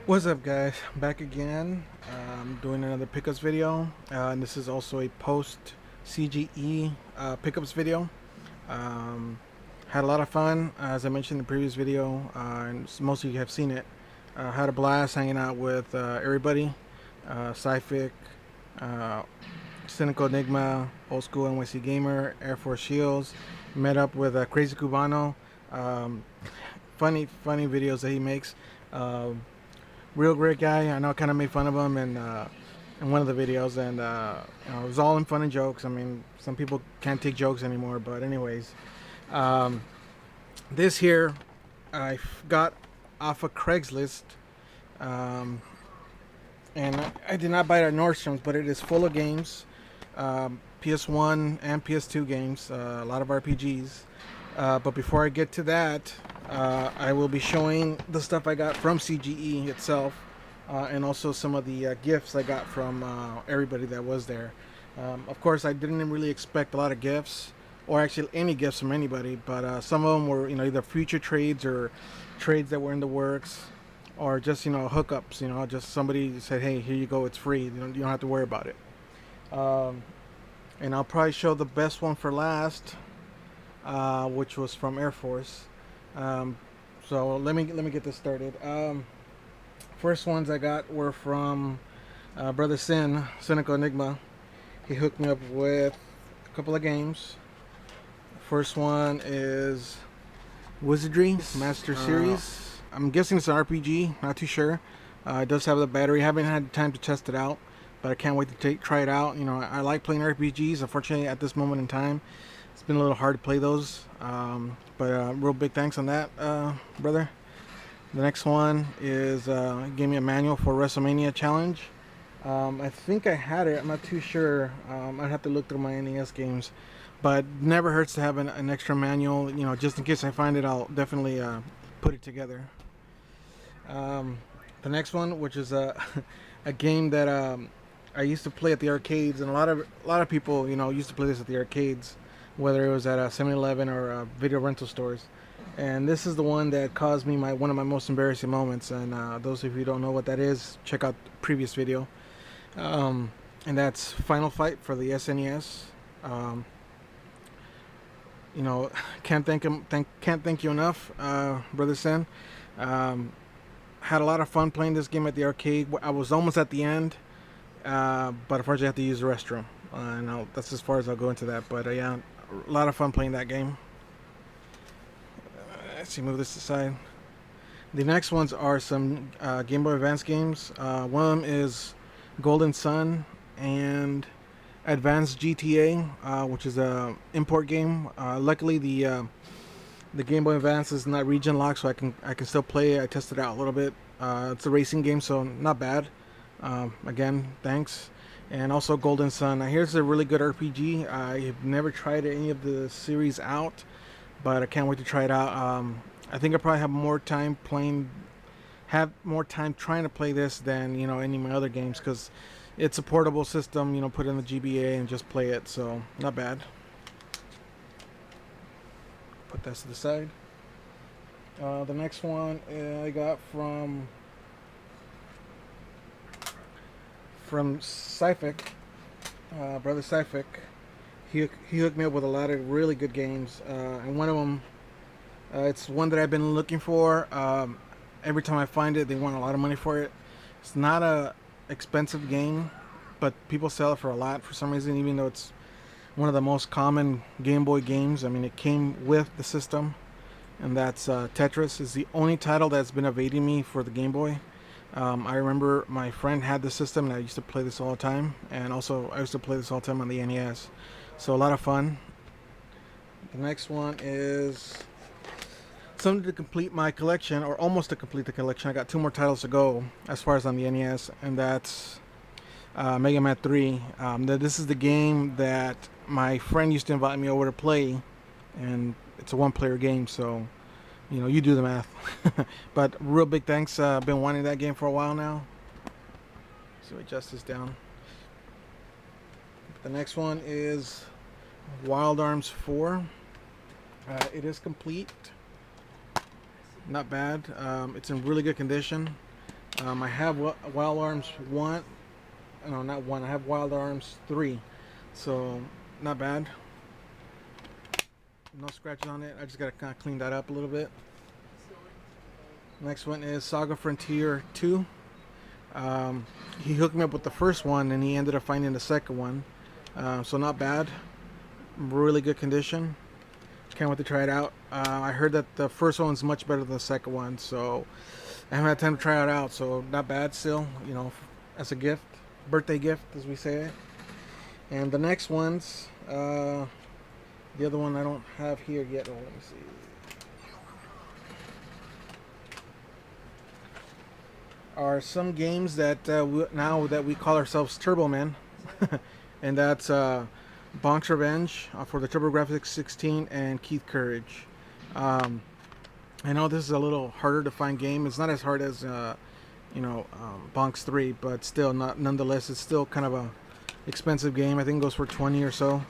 What's up, guys? Back again. Doing another pickups video, and this is also a post CGE pickups video. Um, had a lot of fun, as I mentioned in the previous video, and most of you have seen it. Had a blast hanging out with everybody, Sci-Fic, uh, Cynical Enigma, Old School NYC Gamer, Air Force Shields. Met up with Crazy Cubano. Um, funny videos that he makes. Real great guy. I know I kind of made fun of him in one of the videos, and it was all in fun and jokes. I mean, some people can't take jokes anymore, but anyways, um, this here I got off of Craigslist, um, and I did not buy it at Nordstrom's, but it is full of games, PS1 and PS2 games, a lot of RPGs. But before I get to that, I will be showing the stuff I got from CGE itself, and also some of the gifts I got from everybody that was there. Of course, I didn't really expect a lot of gifts, or actually any gifts from anybody, but some of them were, either future trades or trades that were in the works, or just, hookups. Just somebody said, "Hey, here you go, it's free. You don't have to worry about it." And I'll probably show the best one for last, which was from Air Force. So let me get this started. First ones I got were from Brother Cynical Enigma. He hooked me up with a couple of games. First one is Wizardry Master Series. I'm guessing it's an RPG. Not too sure. It does have the battery. Haven't had time to test it out, but I can't wait to try it out. I like playing RPGs. Unfortunately, at this moment in time, it's been a little hard to play those. But real big thanks on that, brother. The next one is gave me a manual for WrestleMania Challenge. I think I had it. I'm not too sure. I'd have to look through my NES games, but never hurts to have an extra manual. Just in case I find it, I'll definitely put it together. The next one, which is a game that I used to play at the arcades, and a lot of people used to play this at the arcades, whether it was at a 7-Eleven or video rental stores. And this is the one that caused me one of my most embarrassing moments. And those of you who don't know what that is, check out the previous video. And that's Final Fight for the SNES. Can't thank you enough, Brother Sen. Had a lot of fun playing this game at the arcade. I was almost at the end, but unfortunately I had to use the restroom. And that's as far as I'll go into that. But yeah, a lot of fun playing that game. Let's see, move this aside. The next ones are some Game Boy Advance games. One of them is Golden Sun and Advanced GTA, which is a import game. Luckily, the Game Boy Advance is not region locked, so I can still play it. I tested it out a little bit. It's a racing game, so not bad. Again, thanks. And also Golden Sun. Now, here's a really good RPG. I have never tried any of the series out, but I can't wait to try it out. I think I probably have more time trying to play this than any of my other games, because it's a portable system. Put in the GBA and just play it. So not bad. Put that to the side. The next one I got from Sci-Fic, Brother Sci-Fic. He hooked me up with a lot of really good games, and one of them, it's one that I've been looking for. Every time I find it, they want a lot of money for it. It's not a expensive game, but people sell it for a lot for some reason, even though it's one of the most common Game Boy games. I mean, it came with the system, and that's Tetris. Is the only title that's been evading me for the Game Boy. I remember my friend had the system, and I used to play this all the time, and also I used to play this all the time on the NES. So a lot of fun. The next one is something to complete my collection, or almost to complete the collection. I got 2 more titles to go as far as on the NES, and that's Mega Man 3. This is the game that my friend used to invite me over to play, and it's a 1-player game, so you do the math. But real big thanks. I've been wanting that game for a while now. So adjust this down. The next one is Wild Arms 4. It is complete. Not bad. It's in really good condition. I have Wild Arms 1. No, not 1. I have Wild Arms 3. So, not bad. No scratches on it. I just got to kind of clean that up a little bit. Next one is Saga Frontier 2. He hooked me up with the first one and he ended up finding the second one. So not bad. Really good condition. Can't wait to try it out. I heard that the first one's much better than the second one, so I haven't had time to try it out. So not bad still, you know, as a gift, birthday gift as we say it. And the next ones, the other one I don't have here yet. Oh, let me see. Are some games that now that we call ourselves Turbo Men, and that's Bonk's Revenge for the TurboGrafx 16 and Keith Courage. I know this is a little harder to find game. It's not as hard as Bonk's 3, but still, nonetheless, it's still kind of a expensive game. I think it goes for 20 or so.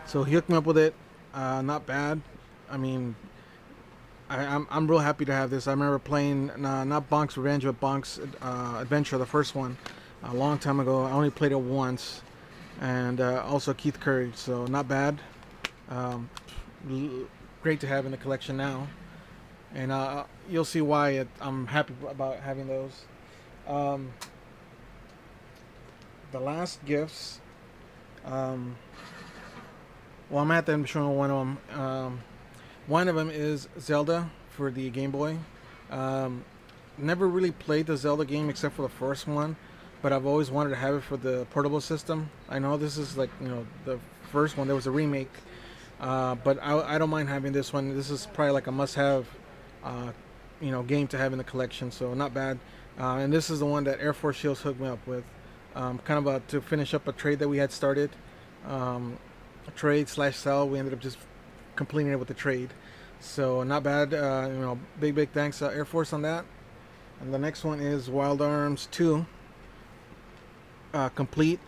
So he hooked me up with it. Not bad. I mean, I'm real happy to have this. I remember playing not Bonk's Revenge, but Bonk's Adventure, the first one, a long time ago. I only played it once, and also Keith Courage. So not bad. Great to have in the collection now, and you'll see why I'm happy about having those. The last gifts. Well, I'm at them showing one of them. One of them is Zelda for the Game Boy. Never really played the Zelda game except for the first one, but I've always wanted to have it for the portable system. I know this is like, the first one. There was a remake, but I don't mind having this one. This is probably like a must-have, game to have in the collection. So not bad. And this is the one that Air Force Shields hooked me up with, kind of to finish up a trade that we had started. A trade / sell. We ended up just completing it with the trade, so not bad. Big thanks Air Force on that. And the next one is Wild Arms 2. Complete.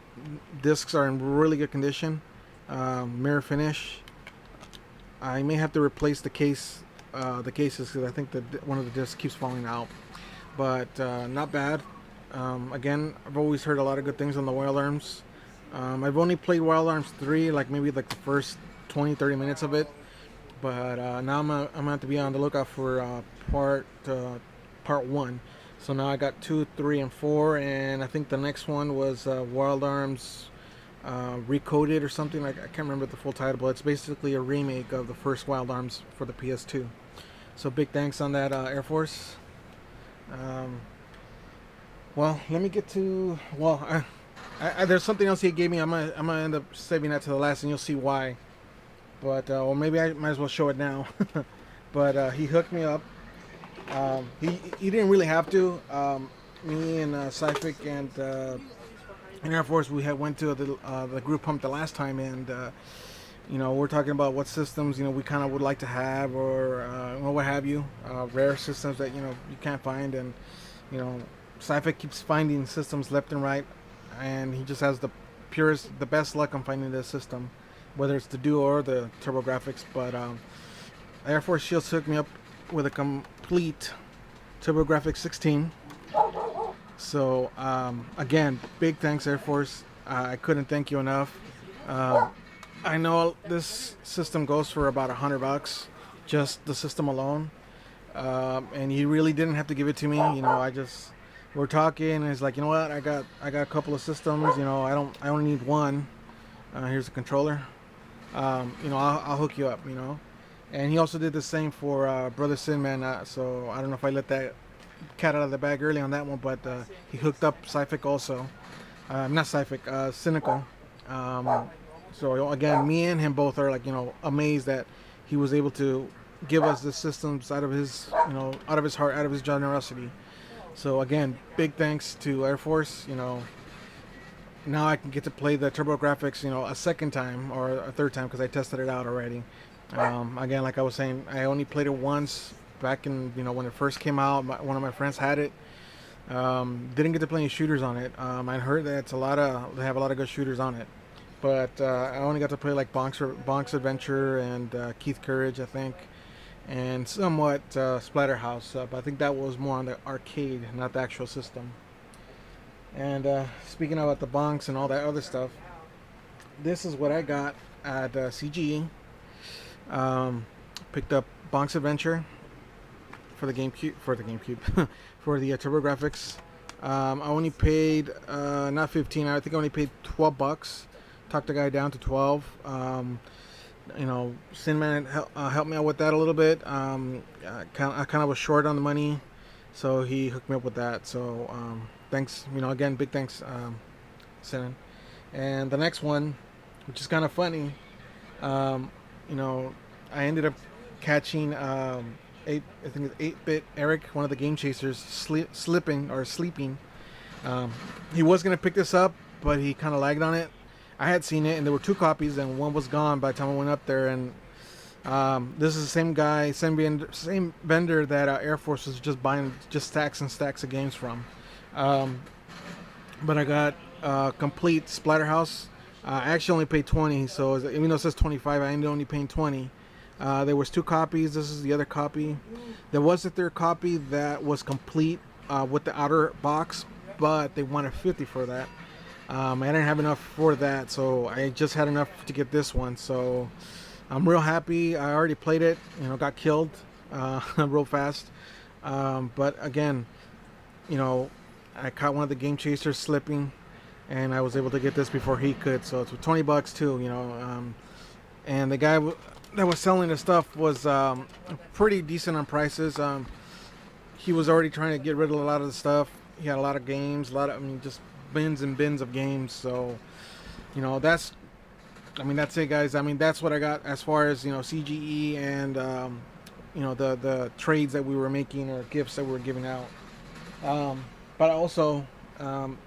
Discs are in really good condition. Mirror finish. I may have to replace the cases because I think that one of the discs keeps falling out, but not bad. Again, I've always heard a lot of good things on the Wild Arms. I've only played Wild Arms 3 maybe the first 20-30 minutes of it, but now I'm gonna have to be on the lookout for part 1. So now I got 2, 3, and 4, and I think the next one was Wild Arms Recoded or something. I can't remember the full title, but it's basically a remake of the first Wild Arms for the PS2. So big thanks on that, Air Force. Well, let me get to there's something else he gave me. I'm gonna end up saving that to the last, and you'll see why. But or maybe I might as well show it now. But he hooked me up. He didn't really have to. Me and Cyphic and Air Force, we went to the group pump the last time, and we're talking about what systems we kind of would like to have, or what have you, rare systems that you can't find, and Cyphic keeps finding systems left and right, and he just has the best luck on finding this system, whether it's the Duo or the TurboGrafx. But Air Force Shields hooked me up with a complete TurboGrafx 16. So again, big thanks, Air Force. I couldn't thank you enough. I know this system goes for about $100, just the system alone, and you really didn't have to give it to me. We're talking, and it's like, what? I got a couple of systems. I only need one. Here's a controller. I'll hook you up. And he also did the same for Brother Sinman. So I don't know if I let that cat out of the bag early on that one, but he hooked up Cyphic also. Not Cyphic, Cynical. So again, me and him both are amazed that he was able to give us the systems out of his out of his heart, out of his generosity. So again, big thanks to Air Force. Now I can get to play the TurboGrafx, a second time or a third time because I tested it out already. Again, like I was saying, I only played it once back in when it first came out. One of my friends had it. Didn't get to play any shooters on it. I heard that they have a lot of good shooters on it, but I only got to play like Bonk's Adventure and Keith Courage, I think. and somewhat Splatterhouse. But I think that was more on the arcade, not the actual system. And speaking about the bonks and all that other stuff, this is what I got at CGE. Picked up Bonk's Adventure for the GameCube, for the TurboGrafx. I only paid not 15. I think I only paid $12. Talked the guy down to 12. Sinman helped me out with that a little bit. I kind of was short on the money, so he hooked me up with that. So thanks, again, big thanks, Sinman. And the next one, which is kind of funny, I ended up catching I think it's 8-Bit Eric, one of the Game Chasers, sleeping. He was gonna pick this up, but he kind of lagged on it. I had seen it, and there were 2 copies, and one was gone by the time I went up there. And this is the same guy, same vendor that Air Force was just buying just stacks and stacks of games from. But I got complete Splatterhouse. I actually only paid 20, so even though it says 25, I ended up only paying 20. There was 2 copies. This is the other copy. There was a third copy that was complete with the outer box, but they wanted 50 for that. I didn't have enough for that, so I just had enough to get this one. So I'm real happy. I already played it. Got killed real fast. But again, I caught one of the Game Chasers slipping, and I was able to get this before he could. So it's $20 too. And the guy that was selling the stuff was pretty decent on prices. He was already trying to get rid of a lot of the stuff. He had a lot of games, just bins and bins of games. So that's it, guys. That's what I got as far as CGE and the trades that we were making, or gifts that we were giving out. But I also don't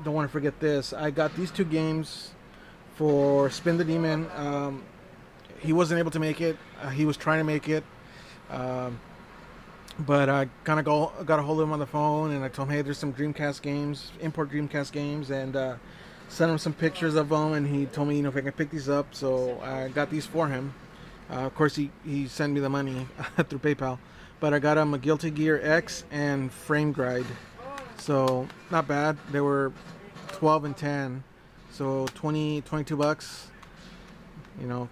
want to forget this. I got these 2 games for Spin the Demon. He wasn't able to make it. He was trying to make it. But I kind of got a hold of him on the phone, and I told him, hey, there's some Dreamcast games, import Dreamcast games, and sent him some pictures of them, and he told me, if I can pick these up. So I got these for him. Of course, he sent me the money through PayPal. But I got him a Guilty Gear X and Frame Gride. So not bad. They were 12 and 10. So $22.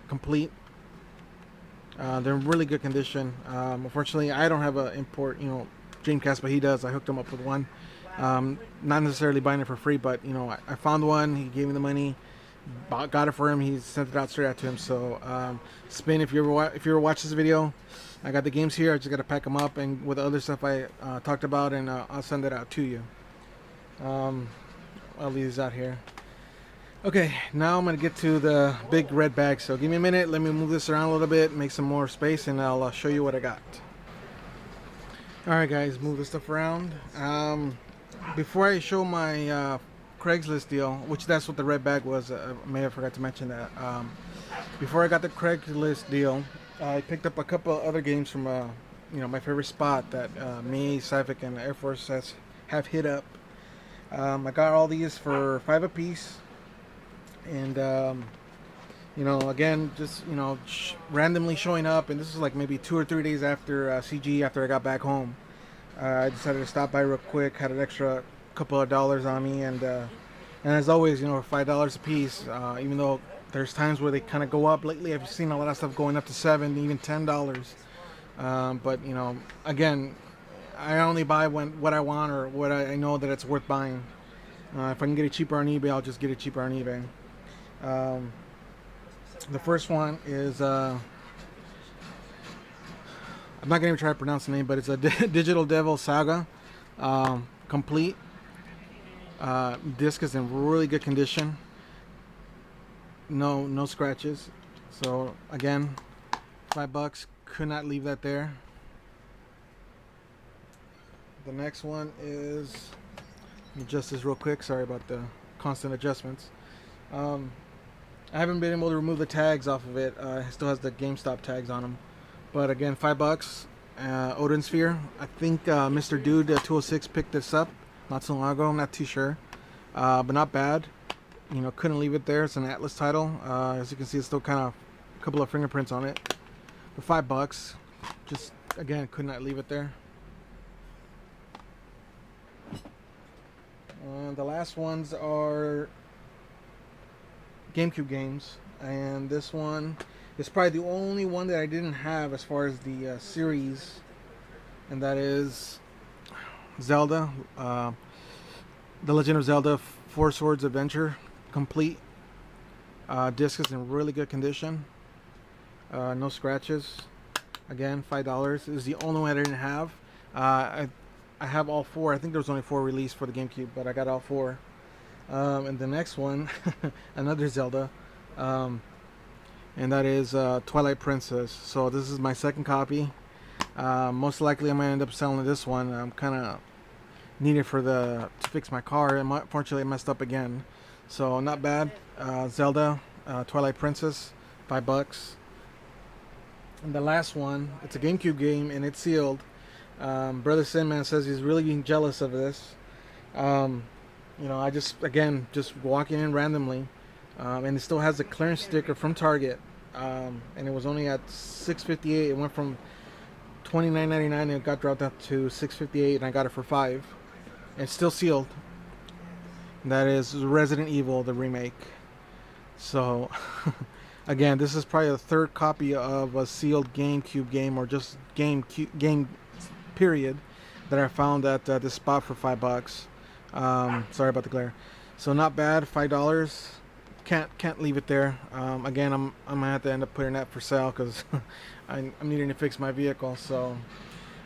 Complete. They're in really good condition. Unfortunately, I don't have an import, Dreamcast, but he does. I hooked him up with one. Not necessarily buying it for free, but I found one. He gave me the money, got it for him. He sent it out straight out to him. So Spin, if you ever watch this video, I got the games here. I just got to pack them up, and with the other stuff I talked about, and I'll send it out to you. I'll leave these out here. Okay, now I'm going to get to the big red bag, so give me a minute, let me move this around a little bit, make some more space, and I'll show you what I got. Alright guys, move this stuff around. Before I show my Craigslist deal, which that's what the red bag was, I may have forgot to mention that. Before I got the Craigslist deal, I picked up a couple of other games from my favorite spot that me, Cyphic, and the Air Force have hit up. I got all these for $5 a piece. And again, just randomly showing up, and this is like maybe 2 or 3 days after CG, after I got back home. I decided to stop by real quick, had an extra couple of dollars on me, and as always, $5 a piece, even though there's times where they kind of go up. Lately I've seen a lot of stuff going up to $7, even $10. But again, I only buy what I want, or what I know that it's worth buying. If I can get it cheaper on eBay, I'll just get it cheaper on eBay. The first one is I'm not gonna even try to pronounce the name, but it's a Digital Devil Saga complete. Disc is in really good condition. No scratches. So again, $5. Could not leave that there. The next one is, let me adjust this real quick. Sorry about the constant adjustments. I haven't been able to remove the tags off of it. It still has the GameStop tags on them. But again, $5. Odin Sphere. I think Mr. Dude 206 picked this up not so long ago. I'm not too sure. But not bad. Couldn't leave it there. It's an Atlas title. As you can see, it's still kind of a couple of fingerprints on it. For $5. just again could not leave it there. The last ones are GameCube games, and this one is probably the only one that I didn't have as far as the series, and that is Zelda, The Legend of Zelda: Four Swords Adventure complete. Disc is in really good condition. No scratches. Again, $5. It was the only one I didn't have. I have all four. I think there was only 4 released for the GameCube, but I got all 4. And the next one, another Zelda, and that is Twilight Princess. So this is my second copy. Most likely, I'm gonna end up selling this one. I'm kind of needed to fix my car, and unfortunately, I messed up again. So not bad. Zelda, Twilight Princess, $5. And the last one, it's a GameCube game, and it's sealed. Brother Sinman says he's really being jealous of this. I just walking in randomly, and it still has a clearance sticker from Target, and it was only at $6.58. It went from $29.99 and it got dropped out to $6.58, and I got it for $5. And it's still sealed. And that is Resident Evil, the remake. So, again, this is probably the third copy of a sealed GameCube game, or just game period, that I found at this spot for $5. Sorry about the glare. So not bad, $5. Can't leave it there. Again, I'm gonna have to end up putting that for sale because I'm needing to fix my vehicle. So,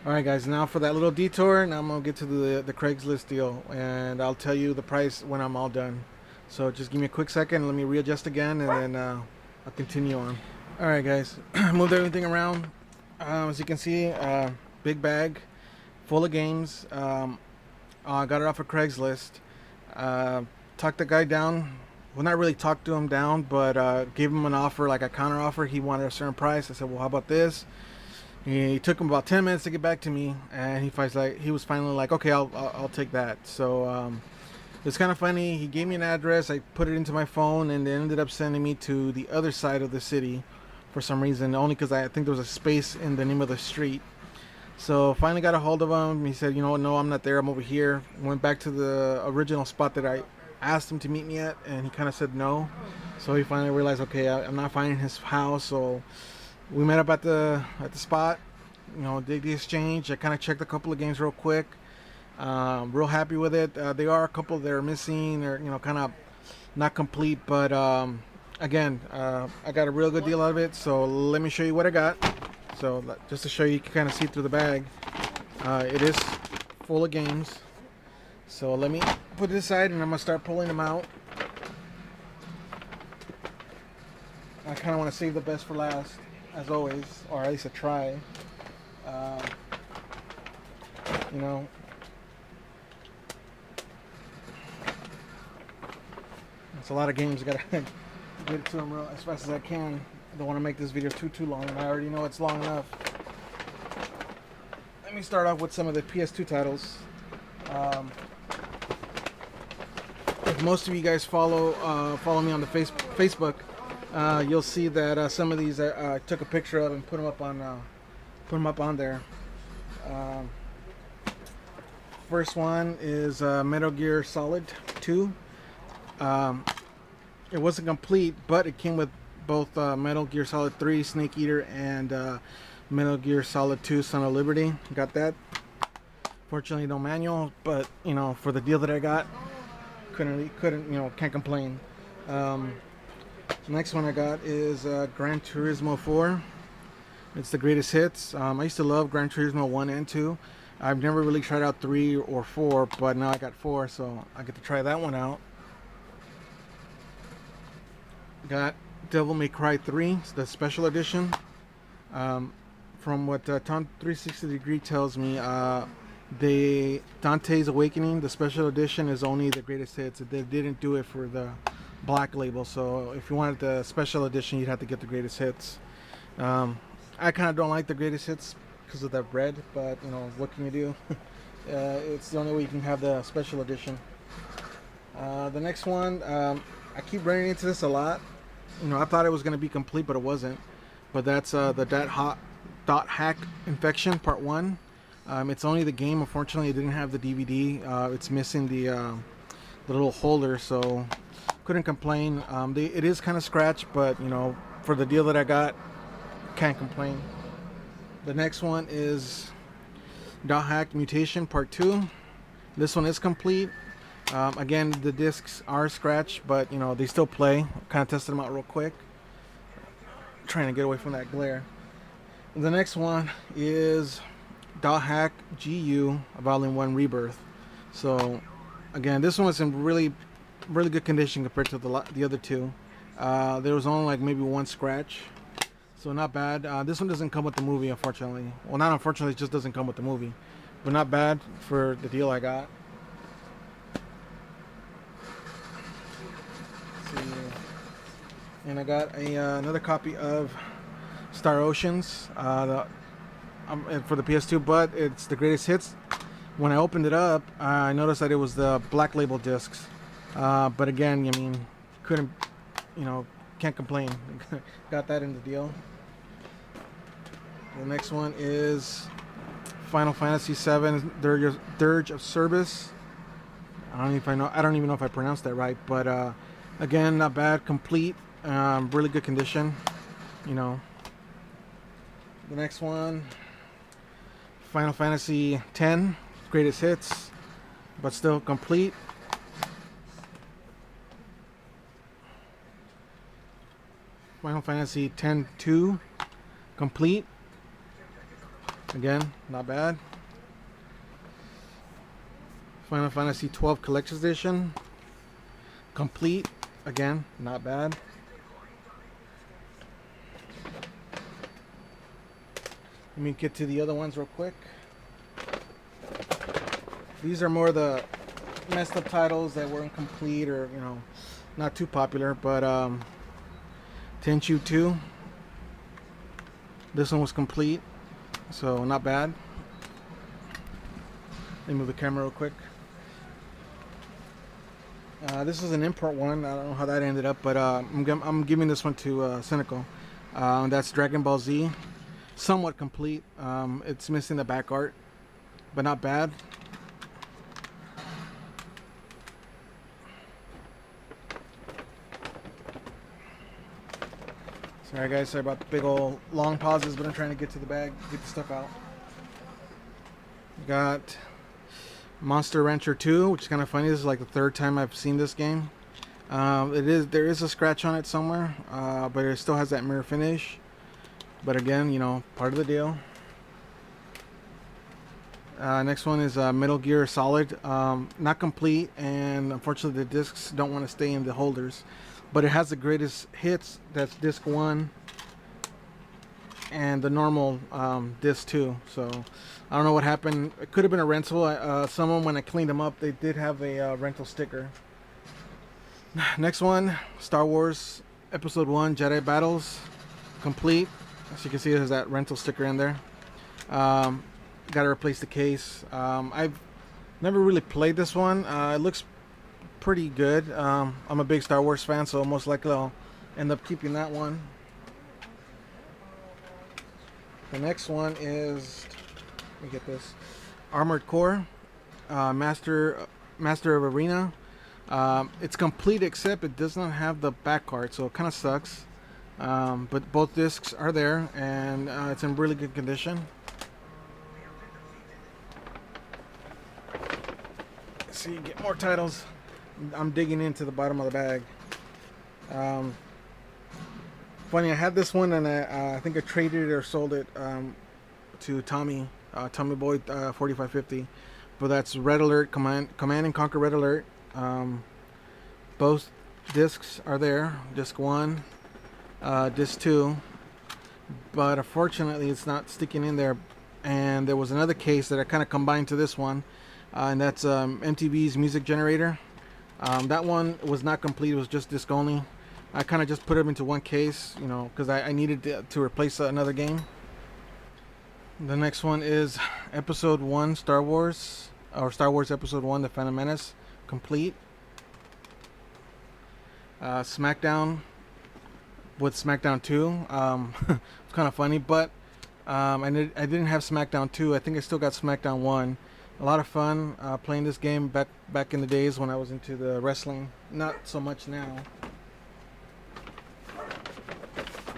all right, guys. Now for that little detour, now I'm gonna get to the Craigslist deal, and I'll tell you the price when I'm all done. So just give me a quick second. Let me readjust again, and then I'll continue on. All right, guys. Moved everything around. As you can see, big bag full of games. I got it off of Craigslist. Talked the guy down. Well, not really talked to him down, but gave him an offer, like a counter offer. He wanted a certain price. I said, well, how about this? He took him about 10 minutes to get back to me, and he was finally like, okay, I'll take that. So it's kind of funny. He gave me an address. I put it into my phone, and they ended up sending me to the other side of the city for some reason, only because I think there was a space in the name of the street. So finally got a hold of him. He said, you know what, no, I'm not there. I'm over here. Went back to the original spot that I asked him to meet me at, and he kind of said no. So he finally realized, okay, I'm not finding his house. So we met up at the spot. Did the exchange. I kind of checked a couple of games real quick. Real happy with it. There are a couple that are missing, or kind of not complete. But again, I got a real good deal out of it. So let me show you what I got. So just to show you can kind of see through the bag. It is full of games. So let me put it aside, and I'm going to start pulling them out. I kind of want to save the best for last, as always, or at least a try. It's a lot of games. I got to get to them as fast as I can. I don't want to make this video too long, and I already know it's long enough. Let me start off with some of the PS2 titles. If most of you guys follow me on the Facebook, you'll see that some of these I took a picture of and put them up on there. First one is Metal Gear Solid 2. It wasn't complete, but it came with both Metal Gear Solid 3 Snake Eater and Metal Gear Solid 2 Son of Liberty. Got that. Fortunately, no manual, but for the deal that I got, can't complain. Next one I got is Gran Turismo 4. It's the greatest hits. I used to love Gran Turismo 1 and 2. I've never really tried out 3 or 4, but now I got 4, so I get to try that one out. Got Devil May Cry 3, the special edition. From what Tom 360 Degree tells me, Dante's Awakening, the special edition, is only the greatest hits. They didn't do it for the black label, so if you wanted the special edition, you'd have to get the greatest hits. I kind of don't like the greatest hits because of that red, but what can you do? It's the only way you can have the special edition. The next one, I keep running into this a lot. I thought it was going to be complete, but it wasn't. But that's the Dot Hack Infection Part 1. It's only the game. Unfortunately, it didn't have the DVD. It's missing the little holder, so couldn't complain. It is kind of scratched, but you know, for the deal that I got, can't complain. The next one is Dot Hack Mutation Part 2. This one is complete. Again, the discs are scratched, but you know, they still play. Kind of tested them out real quick. Trying to get away from that glare. The next one is Dot Hack GU Volume 1 Rebirth. So again, this one was in really good condition compared to the other two. There was only like maybe one scratch, so not bad. This one doesn't come with the movie, unfortunately. Well, not unfortunately, it just doesn't come with the movie, but not bad for the deal I got. Let's see. And I got another copy of Star Oceans for the PS2, but it's the greatest hits. When I opened it up, I noticed that it was the black label discs. But again, I mean, can't complain. Got that in the deal. The next one is Final Fantasy VII Dirge of Cerberus. I don't even know if I pronounced that right, but again, not bad, complete, really good condition. You know. The next one, Final Fantasy X, greatest hits, but still complete. Final Fantasy X-2, complete. Again, not bad. Final Fantasy XII Collector's Edition, complete. Again, not bad. Let me get to the other ones real quick. These are more the messed up titles that were incomplete or, you know, not too popular, but Tenchu 2. This one was complete, so not bad. Let me move the camera real quick. This is an import one. I don't know how that ended up, but I'm giving this one to Cynical. That's Dragon Ball Z. Somewhat complete. It's missing the back art, but not bad. Sorry guys, sorry about the big old long pauses, but I'm trying to get to the bag, get the stuff out. Got Monster Rancher 2, which is kind of funny. This is like the third time I've seen this game. There is a scratch on it somewhere, but it still has that mirror finish. But again, you know, part of the deal. Next one is Metal Gear Solid. Not complete, and unfortunately the discs don't want to stay in the holders. But it has the greatest hits. That's disc 1 and the normal disc 2. So I don't know what happened. It could have been a rental. Someone, when I cleaned them up, they did have a rental sticker. Next one, Star Wars Episode 1 Jedi Battles, complete. As you can see, there's that rental sticker in there. Got to replace the case. I've never really played this one. It looks pretty good. I'm a big Star Wars fan, so most likely I'll end up keeping that one. The next one is, let me get this, Armored Core, Master of Arena. It's complete, except it does not have the back card, so it kind of sucks. But both discs are there, and it's in really good condition. Let's see, get more titles. I'm digging into the bottom of the bag. Funny, I had this one, and I think I traded it or sold it to Tommy Boy 4550. But that's Red Alert, Command and Conquer Red Alert. Both discs are there. Disc 1, disc 2. But unfortunately, it's not sticking in there. And there was another case that I kind of combined to this one, and that's MTV's Music Generator. That one was not complete. It was just disc only. I kind of just put them into one case, you know, because I needed to replace another game. The next one is Episode 1 Star Wars, or Star Wars Episode 1 The Phantom Menace, complete. SmackDown with SmackDown 2. It's kind of funny, but I didn't have SmackDown 2. I think I still got SmackDown 1. A lot of fun playing this game back in the days when I was into the wrestling. Not so much now.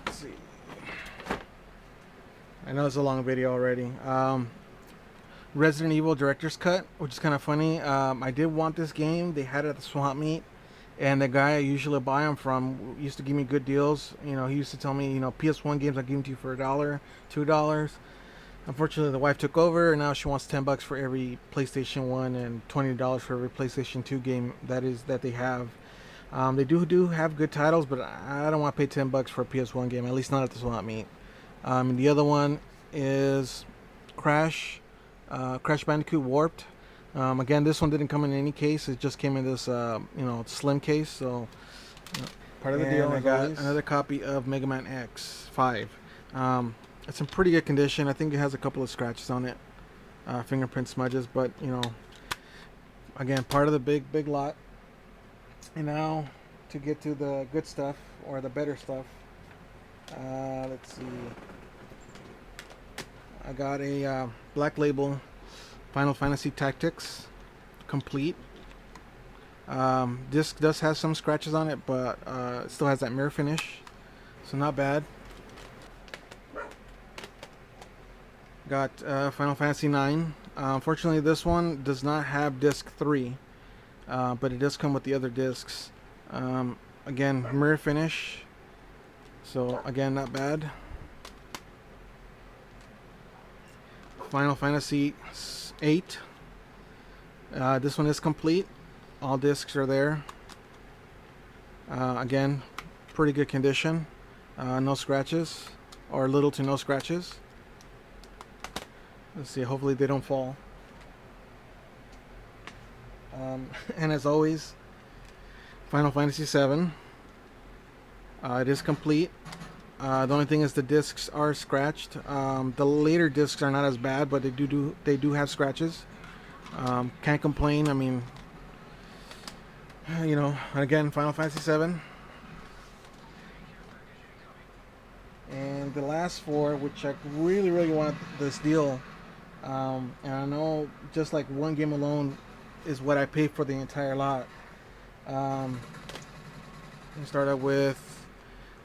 Let's see. I know it's a long video already. Resident Evil Director's Cut, which is kind of funny. I did want this game. They had it at the swap meet, and the guy I usually buy them from used to give me good deals. You know, he used to tell me, you know, PS1 games I give them to you for $1, $2. Unfortunately, the wife took over, and now she wants $10 for every PlayStation 1 and $20 for every PlayStation 2 game that they have. They do have good titles, but I don't want to pay $10 for a PS1 game, at least not at the swap meet. And the other one is Crash Bandicoot Warped. Again, this one didn't come in any case. It just came in this, slim case. So, part of the deal. I got another copy of Mega Man X 5. It's in pretty good condition. I think it has a couple of scratches on it, fingerprint smudges. But again, part of the big lot. And now, to get to the good stuff or the better stuff. Let's see. I got a Black Label Final Fantasy Tactics complete. Disc does have some scratches on it, but it still has that mirror finish, so not bad. Got Final Fantasy 9. Unfortunately, this one does not have disc 3, but it does come with the other discs. Again, mirror finish, so again, not bad. Final Fantasy 8. This one is complete. All discs are there. Again, pretty good condition. No scratches, or little to no scratches. Let's see, hopefully they don't fall. And as always, Final Fantasy 7. It is complete. The only thing is the discs are scratched. The later discs are not as bad, but they do have scratches. Can't complain. I mean, again, Final Fantasy 7. And the last four, which I really want this deal. And I know just like one game alone is what I paid for the entire lot. Let me start out with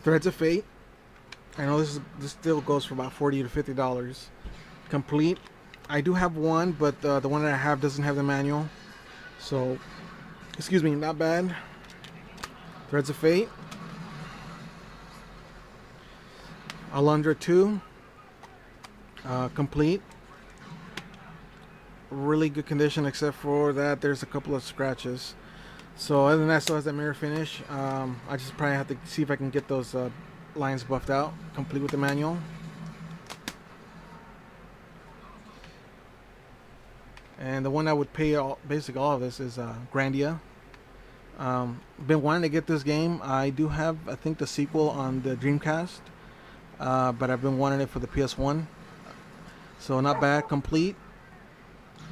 Threads of Fate. I know this still goes for about $40 to $50 complete. I do have one, but the one that I have doesn't have the manual, so excuse me, not bad. Threads of Fate. Alundra 2 complete. Really good condition, except for that there's a couple of scratches. So other than that, still has that mirror finish. I just probably have to see if I can get those lines buffed out, complete with the manual. And the one that would pay basically all of this is Grandia. Been wanting to get this game. I do have, I think, the sequel on the Dreamcast, but I've been wanting it for the PS1. So not bad, complete.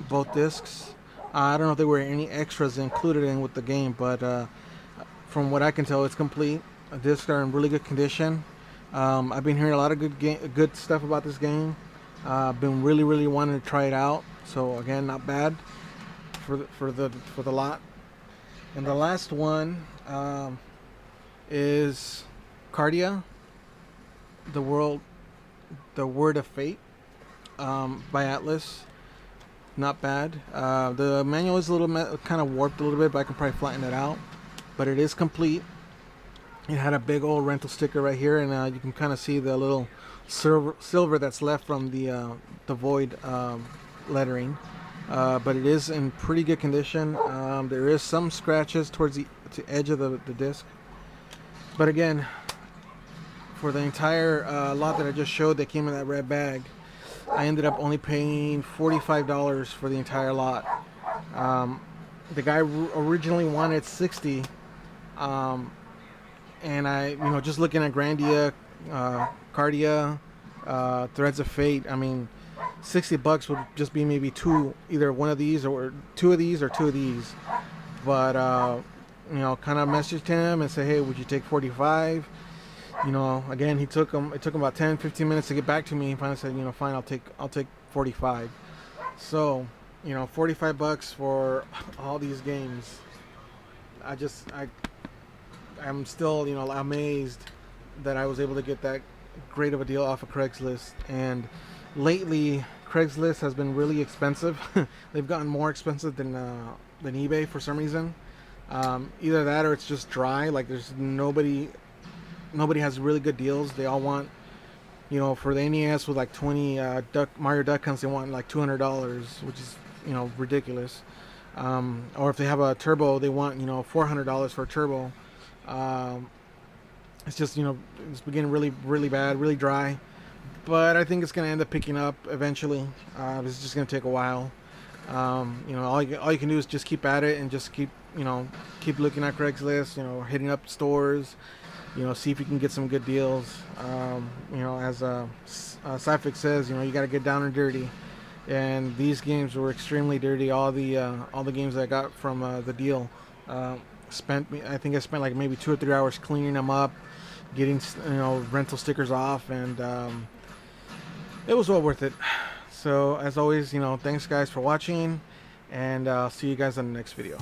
Both discs. I don't know if there were any extras included in with the game, but from what I can tell, it's complete. The discs are in really good condition. I've been hearing a lot of good stuff about this game. I've been really wanting to try it out. So again, not bad for the lot. And the last one is Cardia, the Word of Fate, by Atlas. Not bad. The manual is a little kind of warped a little bit, but I can probably flatten it out. But it is complete. It had a big old rental sticker right here, and you can kind of see the little silver that's left from the void lettering. But it is in pretty good condition. There is some scratches towards the edge of the disc. But again, for the entire lot that I just showed that came in that red bag, I ended up only paying $45 for the entire lot. The guy originally wanted $60, and I, just looking at Grandia, Cardia, Threads of Fate, I mean, $60 would just be maybe either one of these or two of these or two of these. But kind of messaged him and said, hey, would you take 45? You know, again, it took him about 10-15 minutes to get back to me. He finally said, you know, fine, I'll take 45. So, you know, 45 bucks for all these games. I'm still, you know, amazed that I was able to get that great of a deal off of Craigslist. And lately, Craigslist has been really expensive. They've gotten more expensive than eBay for some reason. Either that or it's just dry. Like there's nobody has really good deals. They all want, you know, for the NES with like 20 Mario Duck Hunts, they want like $200, which is, you know, ridiculous. Or if they have a turbo, they want, you know, $400 for a turbo. It's just, you know, it's beginning really bad, really dry. But I think it's going to end up picking up eventually. It's just going to take a while. You know, all you can do is just keep at it and just keep, you know, keep looking at Craigslist, you know, hitting up stores, you know, see if you can get some good deals. You know, as Cyfix says, you know, you got to get down and dirty. And these games were extremely dirty. All the games that I got from the deal, I think I spent like maybe 2 or 3 hours cleaning them up, getting, you know, rental stickers off, and it was well worth it. So as always, you know, thanks guys for watching, and I'll see you guys on the next video.